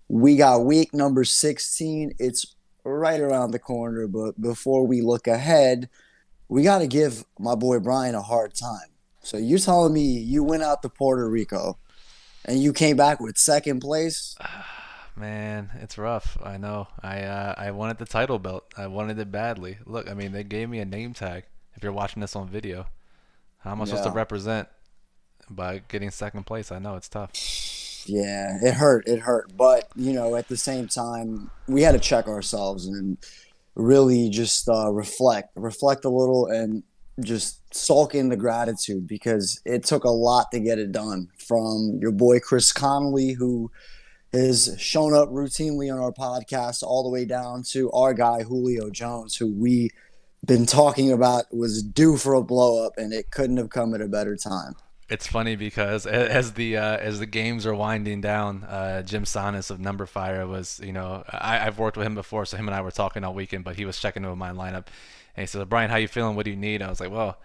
We got week number 16. It's right around the corner, but before we look ahead, we got to give my boy Brian a hard time. So you're telling me you went out to Puerto Rico and you came back with second place? Man, it's rough. I know. I wanted the title belt. I wanted it badly. Look, I mean, they gave me a name tag. If you're watching this on video, how am I supposed to Yeah. represent by getting second place? I know it's tough. Yeah, it hurt. It hurt. But, at the same time, we had to check ourselves and really just reflect a little and just sulk in the gratitude because it took a lot to get it done from your boy Chris Connolly, who has shown up routinely on our podcast, all the way down to our guy Julio Jones, who we been talking about was due for a blow up and it couldn't have come at a better time. It's funny because as the games are winding down, Jim Sonis of Number Fire was, I've worked with him before, so him and I were talking all weekend, but he was checking over my lineup, and he said, "Brian, how you feeling? What do you need?" I was like, "Well,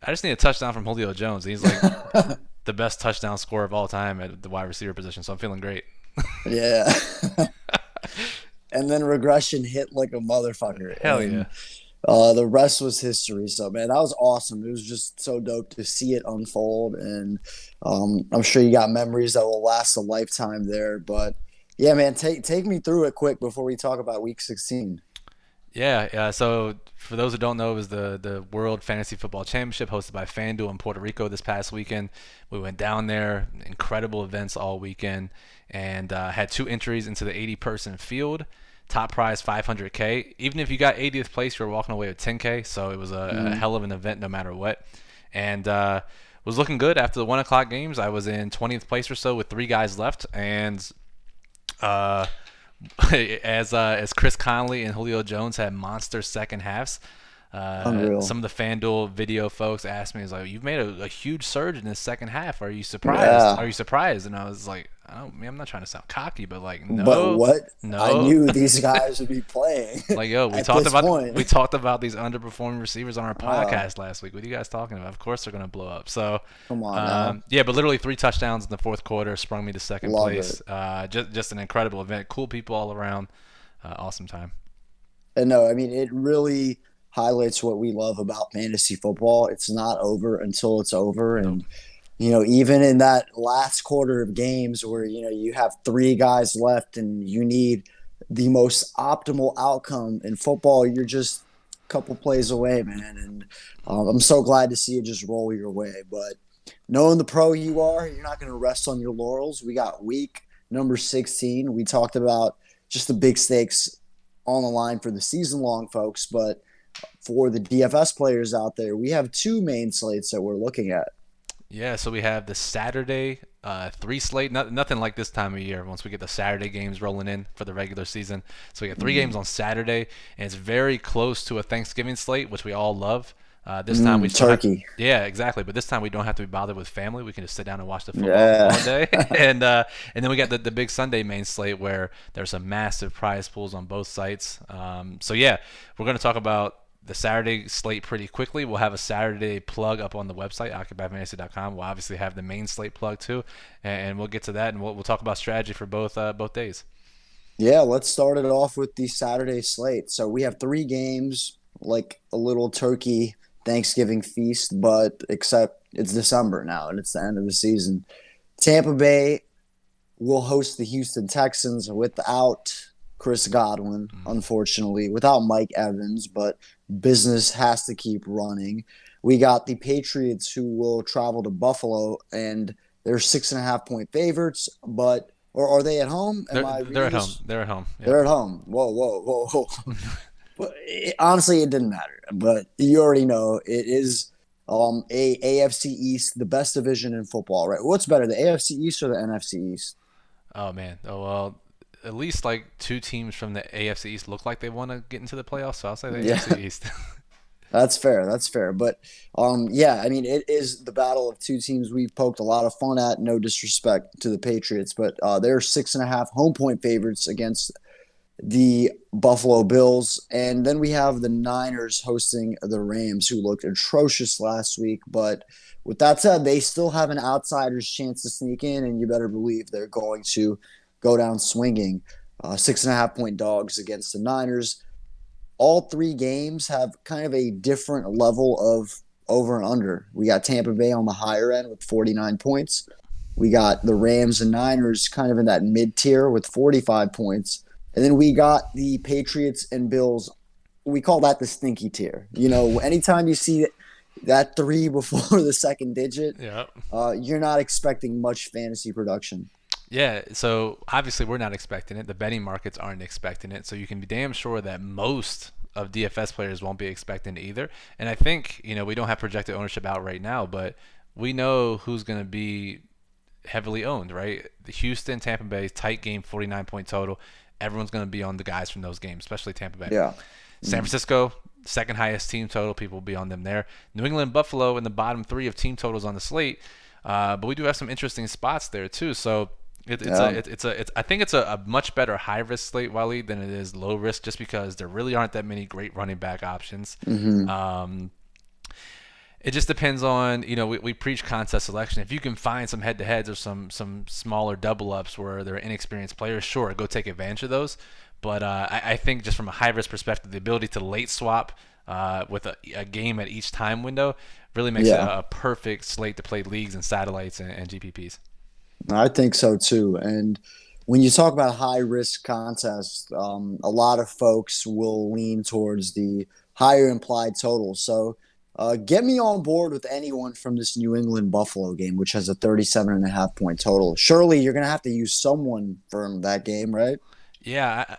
I just need a touchdown from Julio Jones. He's like the best touchdown scorer of all time at the wide receiver position, so I'm feeling great." Yeah. And then regression hit like a motherfucker. Hell And yeah. the rest was history. So, man, that was awesome. It was just so dope to see it unfold. And I'm sure you got memories that will last a lifetime there. But yeah, man, take me through it quick before we talk about week 16. Yeah, yeah. So for those who don't know, it was the World Fantasy Football Championship hosted by FanDuel in Puerto Rico this past weekend. We went down there, incredible events all weekend, and had two entries into the 80-person field. Top prize 500K. Even if you got 80th place, you were walking away with 10K. So it was a Mm. hell of an event no matter what. And was looking good after the 1 o'clock games. I was in 20th place or so with three guys left, and uh, as Chris Conley and Julio Jones had monster second halves. Some Unreal. of the FanDuel video folks asked me, "Is like you've made a huge surge in the second half. Are you surprised? Are Yeah. you surprised?" And I was like, "I don't. I mean, I'm not trying to sound cocky, but like, But no, what I no. knew these guys would be playing Like, yo, we at talked this about point. we talked about these underperforming receivers on our Uh, podcast last week. What are you guys talking about? Of course they're gonna blow up. So, Come on now. yeah, but literally three touchdowns in the fourth quarter sprung me to second Love it. place. Just an incredible event. Cool people all around. Awesome time. And no, I mean, it really highlights what we love about fantasy football. It's not over until it's over. Nope. And, even in that last quarter of games where, you have three guys left and you need the most optimal outcome in football, you're just a couple plays away, man. And I'm so glad to see it just roll your way. But knowing the pro you are, you're not going to rest on your laurels. We got week number 16. We talked about just the big stakes on the line for the season long, folks. But for the DFS players out there, we have two main slates that we're looking at. Yeah, so we have the Saturday three slate. Nothing like this time of year once we get the Saturday games rolling in for the regular season. So we got three games on Saturday, and it's very close to a Thanksgiving slate, which we all love. This time we still have, Turkey. yeah, exactly. But this time we don't have to be bothered with family. We can just sit down and watch the football Yeah. all day, and then we got the big Sunday main slate where there's some massive prize pools on both sites. So yeah, we're going to talk about the Saturday slate pretty quickly. We'll have a Saturday plug up on the website, occupyfantasy.com. We'll obviously have the main slate plug too, and we'll get to that, and we'll talk about strategy for both days. Yeah, let's start it off with the Saturday slate. So we have three games, like a little turkey Thanksgiving feast, but except it's December now and it's the end of the season. Tampa Bay will host the Houston Texans without Chris Godwin, Mm. unfortunately, without Mike Evans, but business has to keep running. We got the Patriots who will travel to Buffalo and they're 6.5 point favorites, but or are they at home? Am I They're reading at home. this? They're at home. Yep. They're at home. Whoa, whoa, whoa, whoa. But honestly, it didn't matter. But you already know it is a AFC East, the best division in football, right? What's better, the AFC East or the NFC East? Oh man. Oh well. At least like two teams from the AFC East look like they want to get into the playoffs, so I'll say the Yeah, AFC East. that's fair. That's fair. But yeah, I mean, it is the battle of two teams we've poked a lot of fun at. No disrespect to the Patriots, but they're 6.5 home point favorites against the Buffalo Bills. And then we have the Niners hosting the Rams, who looked atrocious last week. But with that said, they still have an outsider's chance to sneak in, and you better believe they're going to go down swinging. 6.5 point dogs against the Niners. All three games have kind of a different level of over and under. We got Tampa Bay on the higher end with 49 points. We got the Rams and Niners kind of in that mid tier with 45 points. And then we got the Patriots and Bills. We call that the stinky tier. Anytime you see that three before the second digit, Yeah. you're not expecting much fantasy production. Yeah, so obviously we're not expecting it. The betting markets aren't expecting it. So you can be damn sure that most of DFS players won't be expecting it either. And I think, we don't have projected ownership out right now, but we know who's going to be heavily owned, right? The Houston, Tampa Bay, tight game, 49-point total. Everyone's going to be on the guys from those games, especially Tampa Bay. Yeah. San Francisco, second highest team total. People will be on them there. New England, Buffalo in the bottom three of team totals on the slate. But we do have some interesting spots there too. So I think it's a much better high risk slate, Walid, than it is low risk, just because there really aren't that many great running back options. It just depends on, we preach contest selection. If you can find some head-to-heads or some smaller double-ups where there are inexperienced players, sure, go take advantage of those. But I think just from a high-risk perspective, the ability to late swap with a game at each time window really makes it a perfect slate to play leagues and satellites and GPPs. I think so too. And when you talk about high risk contests, a lot of folks will lean towards the higher implied total. So get me on board with anyone from this New England Buffalo game, which has a 37.5 point total. Surely you're going to have to use someone from that game, right? Yeah,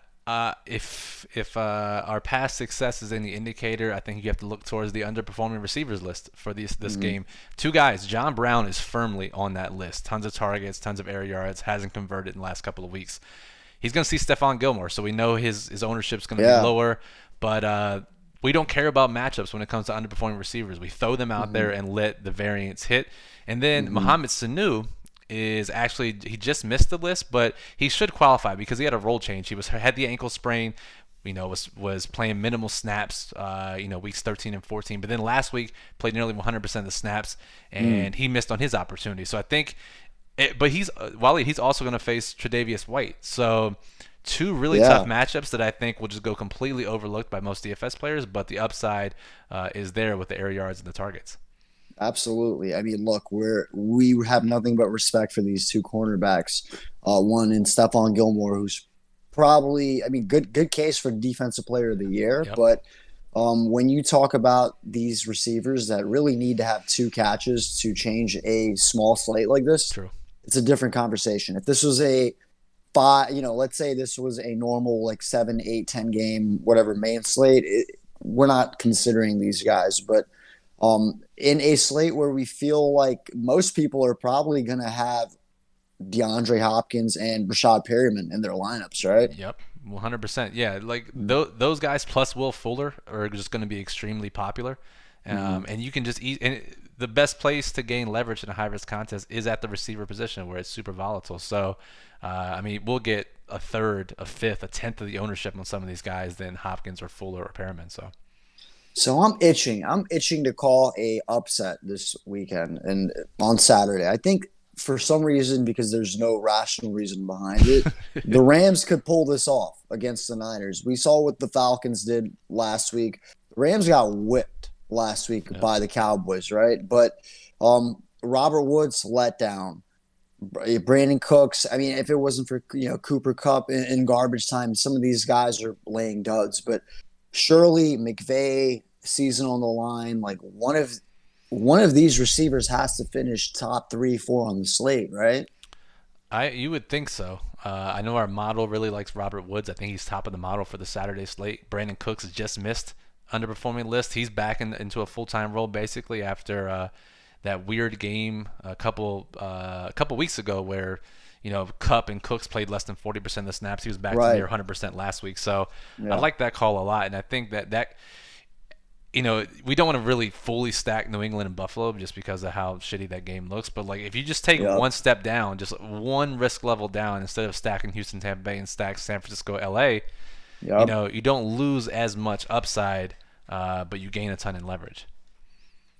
if our past success is any indicator, I think you have to look towards the underperforming receivers list for this game. Two guys, John Brown is firmly on that list. Tons of targets, tons of air yards, hasn't converted in the last couple of weeks. He's going to see Stephon Gilmore, so we know his ownership is going to be lower, but we don't care about matchups when it comes to underperforming receivers. We throw them out there and let the variance hit. And then Mohamed Sanu is actually, he just missed the list, but he should qualify because he had a role change. He had the ankle sprain, was playing minimal snaps, weeks 13 and 14. But then last week played nearly 100% of the snaps, and he missed on his opportunity. So I think, but he's also going to face Tre'Davious White. So two really tough matchups that I think will just go completely overlooked by most DFS players, but the upside is there with the air yards and the targets. Absolutely. I mean, look, we have nothing but respect for these two cornerbacks. One in Stephon Gilmore, who's probably, good case for Defensive Player of the Year. Yep. But when you talk about these receivers that really need to have two catches to change a small slate like this, True. It's a different conversation. If this was a five, let's say this was a normal like 7, 8, 10 game, whatever main slate, we're not considering these guys, but in a slate where we feel like most people are probably going to have DeAndre Hopkins and Rashad Perryman in their lineups, right? Yep, 100%. Yeah, like those guys plus Will Fuller are just going to be extremely popular. And you can just and the best place to gain leverage in a high-risk contest is at the receiver position where it's super volatile. So, we'll get a third, a fifth, a tenth of the ownership on some of these guys than Hopkins or Fuller or Perriman. So I'm itching. I'm itching to call a upset this weekend and on Saturday. I think for some reason, because there's no rational reason behind it, the Rams could pull this off against the Niners. We saw what the Falcons did last week. The Rams got whipped last week by the Cowboys, right? But Robert Woods let down. Brandon Cooks. I mean, if it wasn't for Cooper Kupp in garbage time, some of these guys are laying duds. But Shirley, McVay, season on the line, like one of these receivers has to finish top 3, 4 on the slate, right? You would think so. I know our model really likes Robert Woods. I think he's top of the model for the Saturday slate. Brandon Cooks has just missed underperforming list. He's back into a full-time role basically after that weird game a couple weeks ago where Kupp and Cooks played less than 40% of the snaps. He was back to near 100% last week. So I like that call a lot, and I think that we don't want to really fully stack New England and Buffalo just because of how shitty that game looks. But like if you just take one step down, just one risk level down, instead of stacking Houston, Tampa Bay, and stack San Francisco, LA, you don't lose as much upside, but you gain a ton in leverage.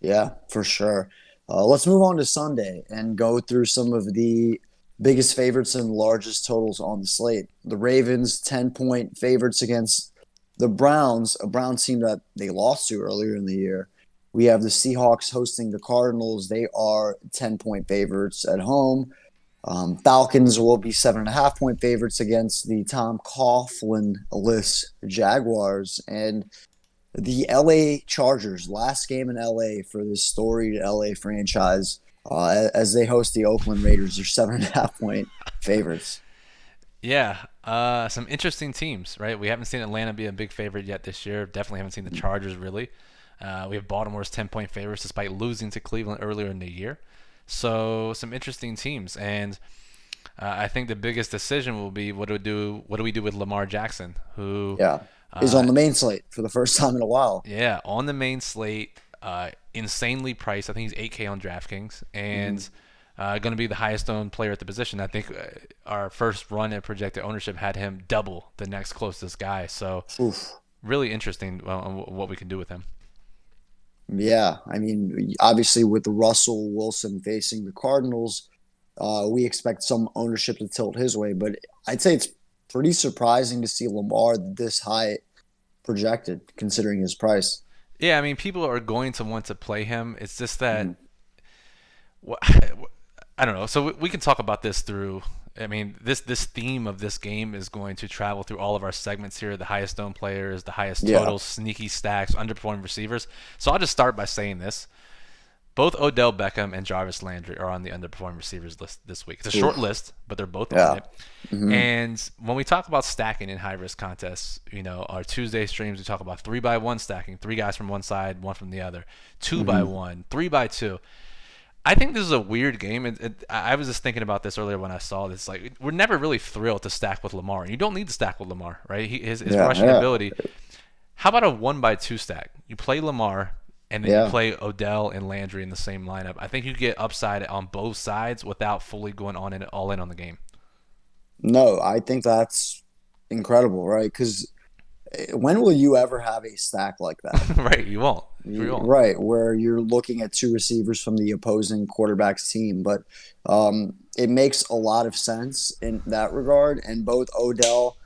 Yeah, for sure. Let's move on to Sunday and go through some of the biggest favorites and largest totals on the slate. The Ravens, 10-point favorites against the Browns, a Browns team that they lost to earlier in the year. We have the Seahawks hosting the Cardinals. They are 10-point favorites at home. Falcons will be 7.5-point favorites against the Tom Coughlin-less Jaguars. And the LA Chargers, last game in LA for this storied LA franchise, as they host the Oakland Raiders. They're 7.5-point favorites. Yeah, some interesting teams, right? We haven't seen Atlanta be a big favorite yet this year. Definitely haven't seen the Chargers really. We have Baltimore's 10-point favorites despite losing to Cleveland earlier in the year. So some interesting teams, and I think the biggest decision will be what do we do? What do we do with Lamar Jackson, who, Yeah. Is uh, on the main slate for the first time in a while. yeah, on the main slate, insanely priced. I think he's 8K on DraftKings, Mm-hmm. and going to be the highest owned player at the position. I think our first run at projected ownership had him double the next closest guy. So Oof. really interesting on what we can do with him. Yeah. I mean, obviously, with Russell Wilson facing the Cardinals, we expect some ownership to tilt his way. But I'd say it's pretty surprising to see Lamar this high projected, considering his price. Yeah, I mean, people are going to want to play him. It's just that Mhm. I don't know. So we can talk about this through. I mean, this theme of this game is going to travel through all of our segments here: the highest owned players, the highest Yeah. totals, sneaky stacks, underperforming receivers. So I'll just start by saying this: both Odell Beckham and Jarvis Landry are on the underperforming receivers list this week. It's a short Oof. list, but they're both on Yeah. it. Hmm. And when we talk about stacking in high risk contests, our Tuesday streams, we talk about 3x1 stacking, three guys from one side, one from the other, two by Hmm. one, 3x2. I think this is a weird game. I was just thinking about this earlier when I saw this. Like, we're never really thrilled to stack with Lamar. You don't need to stack with Lamar, right? His Yeah. rushing Yeah. ability. How about a 1x2 stack? You play Lamar, and then you Yeah. play Odell and Landry in the same lineup. I think you get upside on both sides without fully going on and all in on the game. No, I think that's incredible, right? Because when will you ever have a stack like that? Right? You won't. You won't. Right, where you're looking at two receivers from the opposing quarterback's team. But it makes a lot of sense in that regard. And both Odell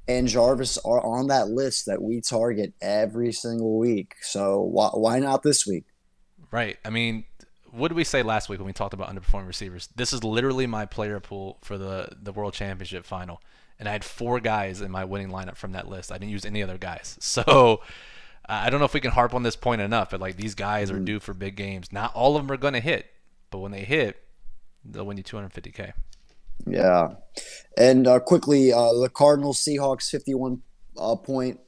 and Jarvis are on that list that we target every single week. So why not this week? Right. I mean, what did we say last week when we talked about underperforming receivers? This is literally my player pool for the World Championship final, and I had four guys in my winning lineup from that list. I didn't use any other guys. So I don't know if we can harp on this point enough, but like these guys are Mhm. due for big games. Not all of them are going to hit, but when they hit, they'll win you 250K. Yeah. And quickly, the Cardinals Seahawks 51 point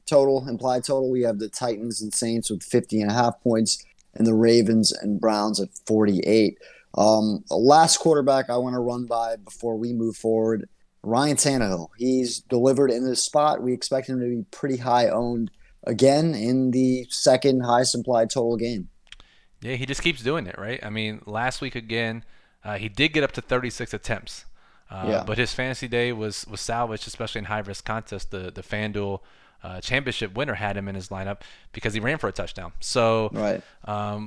total, implied total. We have the Titans and Saints with 50.5 points, and the Ravens and Browns at 48. Last quarterback I want to run by before we move forward, Ryan Tannehill. He's delivered in this spot. We expect him to be pretty high owned again in the second highest implied total game. Yeah, he just keeps doing it, right? I mean, last week again, he did get up to 36 attempts, Yeah. but his fantasy day was salvaged, especially in high risk contests. The FanDuel championship winner had him in his lineup because he ran for a touchdown. So Right.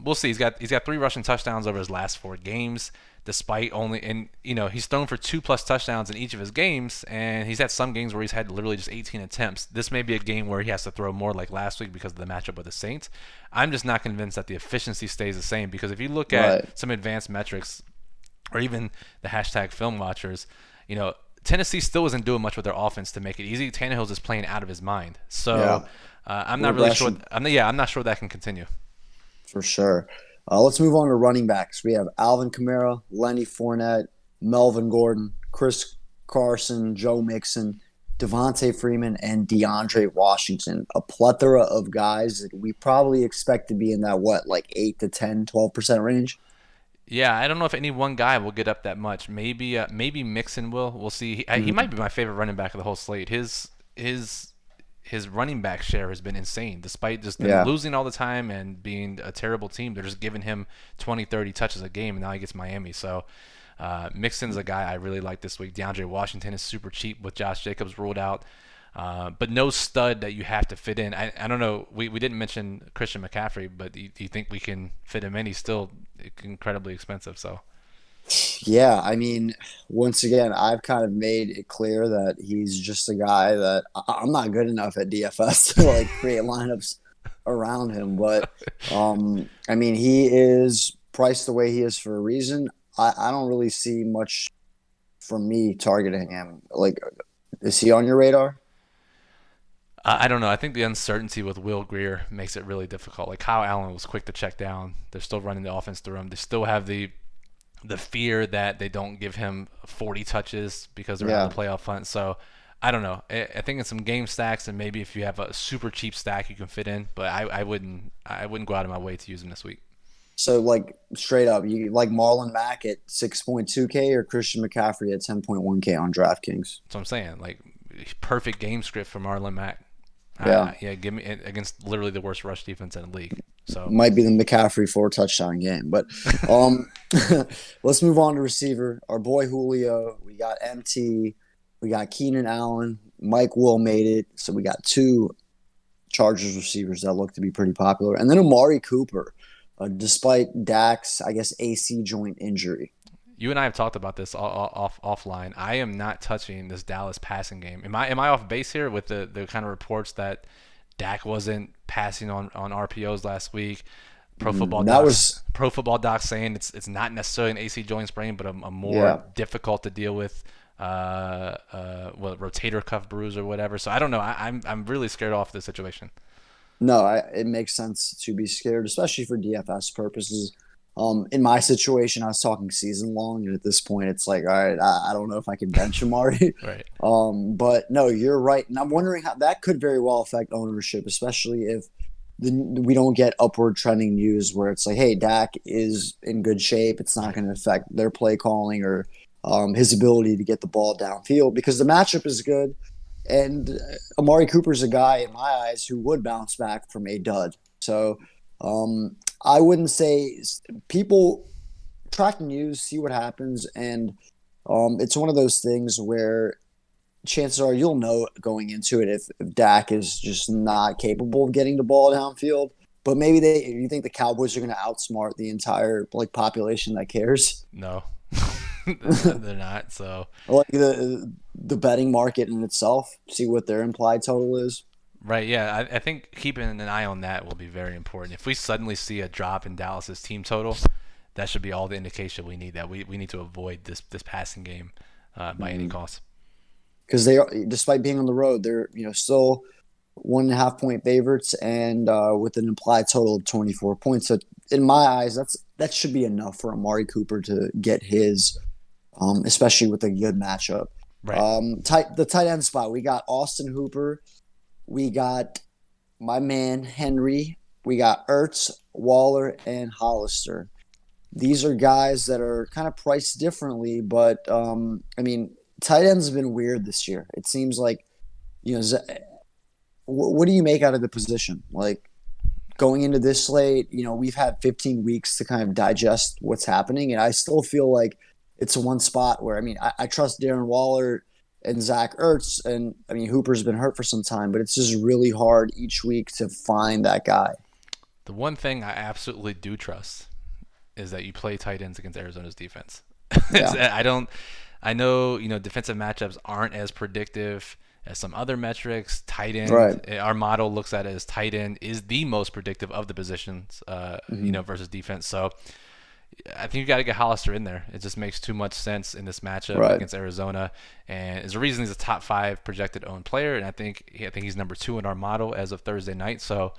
we'll see. He's got three rushing touchdowns over his last four games, despite only and he's thrown for 2+ touchdowns in each of his games, and he's had some games where he's had literally just 18 attempts. This may be a game where he has to throw more like last week because of the matchup with the Saints. I'm just not convinced that the efficiency stays the same because if you look Right. at some advanced metrics or even the hashtag film watchers, Tennessee still isn't doing much with their offense to make it easy. Tannehill's just playing out of his mind. So Yeah. I'm not really sure. Regression. I'm not sure that can continue. For sure. Let's move on to running backs. We have Alvin Kamara, Lenny Fournette, Melvin Gordon, Chris Carson, Joe Mixon, Devontae Freeman, and DeAndre Washington. A plethora of guys that we probably expect to be in that, what, like 8 to 10, 12% range? Yeah, I don't know if any one guy will get up that much. Maybe Mixon will. We'll see. He Mhm. might be my favorite running back of the whole slate. His running back share has been insane, despite just them Yeah. losing all the time and being a terrible team. They're just giving him 20, 30 touches a game, and now he gets Miami. So Mixon's a guy I really like this week. DeAndre Washington is super cheap with Josh Jacobs ruled out. But no stud that you have to fit in. I don't know. We didn't mention Christian McCaffrey, but do you think we can fit him in? He's still incredibly expensive. So Yeah, I mean, once again, I've kind of made it clear that he's just a guy that I'm not good enough at DFS to like create lineups around him. But I mean, he is priced the way he is for a reason. I don't really see much from me targeting him. Like, is he on your radar? I don't know. I think the uncertainty with Will Greer makes it really difficult. Like Kyle Allen was quick to check down. They're still running the offense through him. They still have the fear that they don't give him 40 touches because they're out of Yeah. the playoff hunt. So I don't know. I think in some game stacks and maybe if you have a super cheap stack you can fit in, but I wouldn't go out of my way to use him this week. So like straight up, you like Marlon Mack at 6.2K or Christian McCaffrey at 10.1K on DraftKings. That's what I'm saying. Like perfect game script for Marlon Mack. Yeah. Yeah, give me against literally the worst rush defense in the league. So Might be the McCaffrey 4 touchdown game. But um let's move on to receiver. Our boy Julio, we got MT, we got Keenan Allen, Mike Will made it. So we got two Chargers receivers that look to be pretty popular. And then Amari Cooper, despite Dak's, I guess, AC joint injury. you and I have talked about this offline. I am not touching this Dallas passing game. Am I off base here with the kind of reports that Dak wasn't passing on RPOs last week? Pro Football That Docs was, Pro Football Docs saying it's not necessarily an AC joint sprain, but a more yeah. difficult to deal with rotator cuff bruise or whatever. So I don't know. I'm really scared off this situation. No, it makes sense to be scared, especially for DFS purposes. In my situation, I was talking season long, and at this point, it's like, all right, I don't know if I can bench Amari. Right. But no, you're right, and I'm wondering how that could very well affect ownership, especially if we don't get upward trending news where it's like, hey, Dak is in good shape. It's not Right. going to affect their play calling or his ability to get the ball downfield because the matchup is good. And Amari Cooper's a guy, in my eyes, who would bounce back from a dud. So I wouldn't say people track the news, see what happens. And it's one of those things where chances are you'll know going into it if Dak is just not capable of getting the ball downfield. But maybe you think the Cowboys are going to outsmart the entire like population that cares. No, they're not. So Like the betting market in itself, see what their implied total is. right, yeah, I think keeping an eye on that will be very important. If we suddenly see a drop in Dallas's team total, that should be all the indication we need that we need to avoid this passing game by any cost. Because they are, despite being on the road, they're still 1.5 point favorites and with an implied total of 24 points. So in my eyes, that should be enough for Amari Cooper to get his, especially with a good matchup. Right. The tight end spot, we got Austin Hooper, we got my man Henry, we got Ertz, Waller, and Hollister. These are guys that are kind of priced differently, but I mean, tight ends have been weird this year. It seems like you know, what do you make out of the position? Like going into this slate, we've had 15 weeks to kind of digest what's happening, and I still feel like it's one spot where I trust Darren Waller and Zach Ertz, and I mean Hooper's been hurt for some time, but it's just really hard each week to find that guy. The one thing I absolutely do trust is that you play tight ends against Arizona's defense. Yeah, I don't. I know defensive matchups aren't as predictive as some other metrics. Tight end, right. our model looks at it as tight end is the most predictive of the positions, Hmm. versus defense. So I think you got to get Hollister in there. It just makes too much sense in this matchup Right. against Arizona, and there's a reason he's a top 5 projected owned player, and I think he's number 2 in our model as of Thursday night. So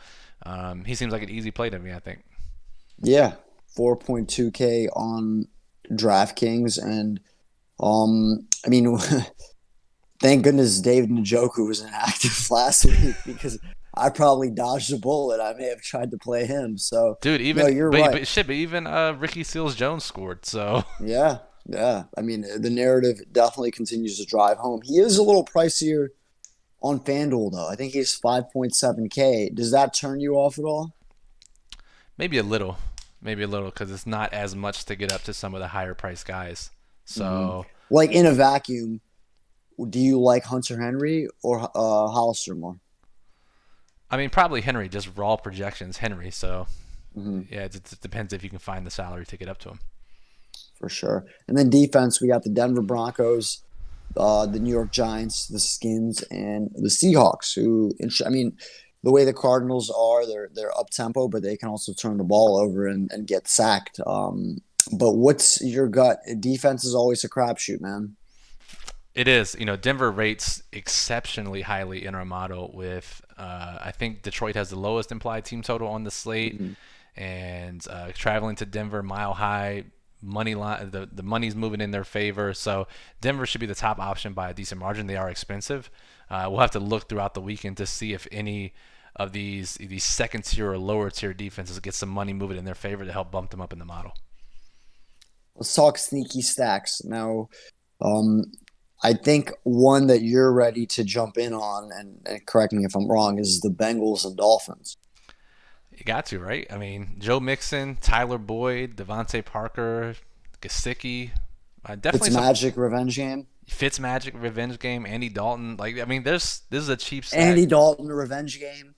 he seems like an easy play to me. I think. Yeah, 4.2K on DraftKings, and I mean, thank goodness David Njoku was inactive last week because I probably dodged a bullet. I may have tried to play him. So Dude, no, even you're but, right. but shit, but even Ricky Seals Jones scored. So Yeah, yeah. I mean, the narrative definitely continues to drive home. He is a little pricier on FanDuel though. I think he's 5.7K. Does that turn you off at all? maybe a little, because it's not as much to get up to some of the higher price guys. Hmm. So Like in a vacuum, do you like Hunter Henry or Hollister more? I mean, probably Henry, just raw projections, Henry. So Hmm. yeah, it depends if you can find the salary to get up to him. for sure. And then defense, we got the Denver Broncos, the New York Giants, the Skins, and the Seahawks. I mean, the way the Cardinals are, they're up tempo, but they can also turn the ball over and get sacked. But what's your gut? Defense is always a crapshoot, man. It is. Denver rates exceptionally highly in our model with, I think Detroit has the lowest implied team total on the slate. Mhm. And traveling to Denver, mile high, money line, the money's moving in their favor. So Denver should be the top option by a decent margin. They are expensive. We'll have to look throughout the weekend to see if any of these second tier or lower tier defenses get some money moving in their favor to help bump them up in the model. Let's talk sneaky stacks now. Um, I think one that you're ready to jump in on, and correct me if I'm wrong, is the Bengals and Dolphins. You got to, right? I mean, Joe Mixon, Tyler Boyd, Devontae Parker, Gesicki. It's Definitely some Magic revenge game. Fitzmagic revenge game. Andy Dalton. Like, I mean, this is a cheap stack. Andy Dalton revenge game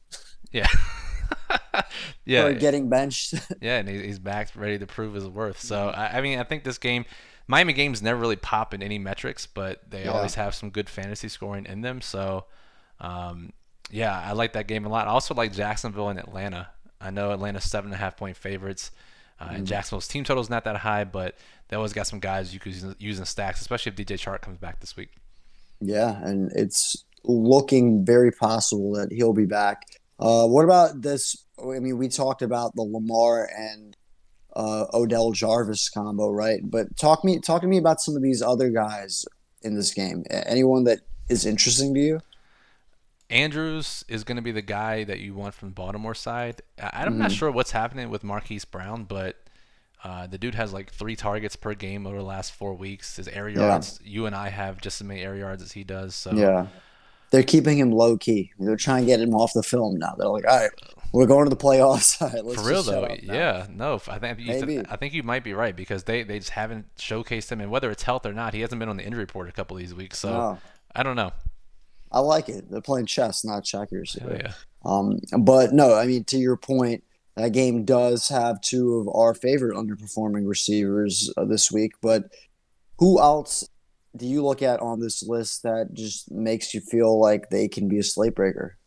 Yeah. for Yeah. getting benched. Yeah, and he's back ready to prove his worth. So, I mean, I think this game, Miami games never really pop in any metrics, but they Yeah. always have some good fantasy scoring in them. So, um, yeah, I like that game a lot. I also like Jacksonville and Atlanta. I know Atlanta's 7.5 point favorites, and Mm. Jacksonville's team total is not that high, but they always got some guys you could use in stacks, especially if DJ Chark comes back this week. Yeah, and it's looking very possible that he'll be back. What about this? I mean, we talked about the Lamar and Odell Jarvis combo, right? But talk to me about some of these other guys in this game. Anyone that is interesting to you? Andrews is going to be the guy that you want from the Baltimore side. I'm not Mm, sure what's happening with Marquise Brown, but the dude has like 3 targets per game over the last 4 weeks. His air yeah, yards, you and I have just as many air yards as he does. So yeah. They're keeping him low key. They're trying to get him off the film now. They're like, all right, we're going to the playoffs. All right, for let's real just shut though, up now. yeah, no, Maybe. I think you might be right because they just haven't showcased him, and whether it's health or not, he hasn't been on the injury report a couple of these weeks. So No, I don't know. I like it. They're playing chess, not checkers Hell here. yeah. But no, I mean, to your point, that game does have two of our favorite underperforming receivers this week. But who else do you look at on this list that just makes you feel like they can be a slate breaker?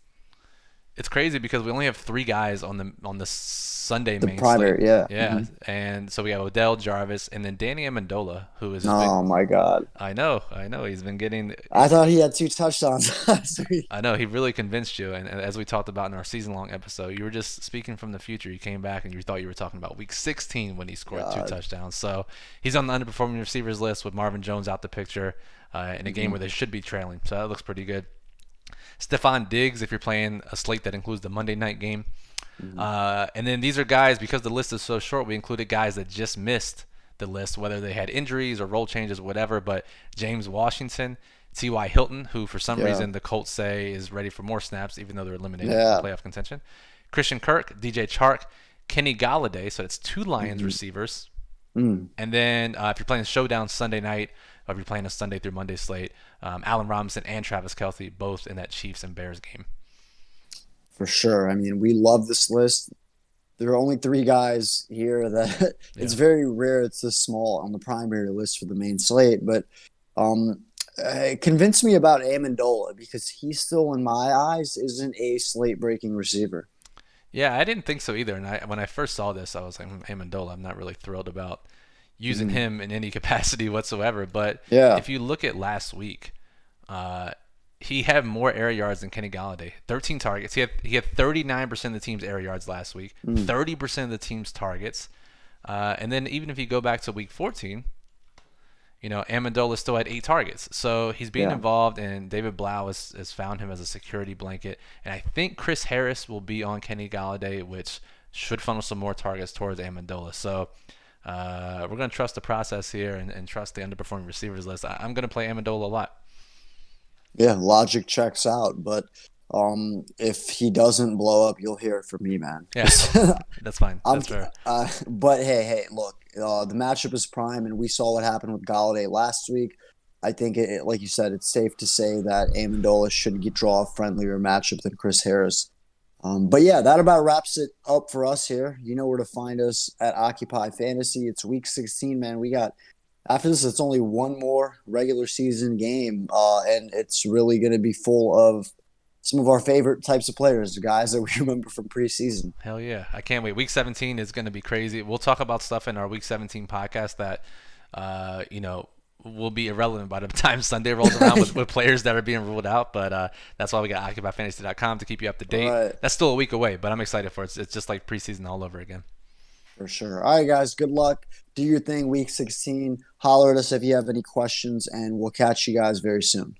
It's crazy because we only have 3 guys on the Sunday The main slate. primary, yeah. Yeah, and so we have Odell, Jarvis, and then Danny Amendola, who has just been. Oh my God. I know, he's been getting. I thought he had two touchdowns last week. I know he really convinced you, and as we talked about in our season-long episode, you were just speaking from the future. You came back and you thought you were talking about Week 16 when he scored two God. touchdowns. So he's on the underperforming receivers list with Marvin Jones out the picture in a game Mhm. where they should be trailing. So that looks pretty good. Stephon Diggs, if you're playing a slate that includes the Monday night game. Mhm. And then these are guys, because the list is so short, we included guys that just missed the list, whether they had injuries or role changes, whatever. But James Washington, T.Y. Hilton, who for some Yeah. reason the Colts say is ready for more snaps, even though they're eliminated from Yeah. playoff contention. Christian Kirk, DJ Chark, Kenny Galladay, so it's 2 Lions Mhm. receivers. Mm. And then if you're playing Showdown Sunday night, or if you're playing a Sunday through Monday slate, Allen Robinson and Travis Kelce both in that Chiefs and Bears game. For sure. I mean, we love this list. There are only three guys here that it's Yeah. very rare it's this small on the primary list for the main slate. But um, convince me about Amendola because he still, in my eyes, isn't a slate breaking receiver. Yeah, I didn't think so either. And when I first saw this, I was like, Amendola, I'm not really thrilled about using Mhm. him in any capacity whatsoever. But Yeah. if you look at last week, uh, he had more air yards than Kenny Galladay. 13 targets. He had 39% of the team's air yards last week, Mm. 30% of the team's targets. And then even if you go back to week 14, Amendola still had 8 targets. So he's being Yeah. involved, and David Blau has found him as a security blanket. And I think Chris Harris will be on Kenny Galladay, which should funnel some more targets towards Amendola. So we're going to trust the process here and trust the underperforming receivers list. I'm going to play Amendola a lot. Yeah. Logic checks out. But if he doesn't blow up, you'll hear it from me, man. Yeah, that's fine. I'm, That's fair. but hey, look, the matchup is prime, and we saw what happened with Galladay last week. I think, like you said, it's safe to say that Amendola should draw a friendlier matchup than Chris Harris. But yeah, that about wraps it up for us here. You know where to find us at Occupy Fantasy. It's week 16, man. We got after this, it's only one more regular season game, and it's really going to be full of some of our favorite types of players, the guys that we remember from preseason. Hell yeah, I can't wait. Week 17 is going to be crazy. We'll talk about stuff in our Week 17 podcast that, you know, will be irrelevant by the time Sunday rolls around with players that are being ruled out. But that's why we got OccupyFantasy.com to keep you up to date. Right, That's still a week away, but I'm excited for it. It's just like preseason all over again. for sure. All right, guys, good luck. Do your thing, week 16. Holler at us if you have any questions, and we'll catch you guys very soon.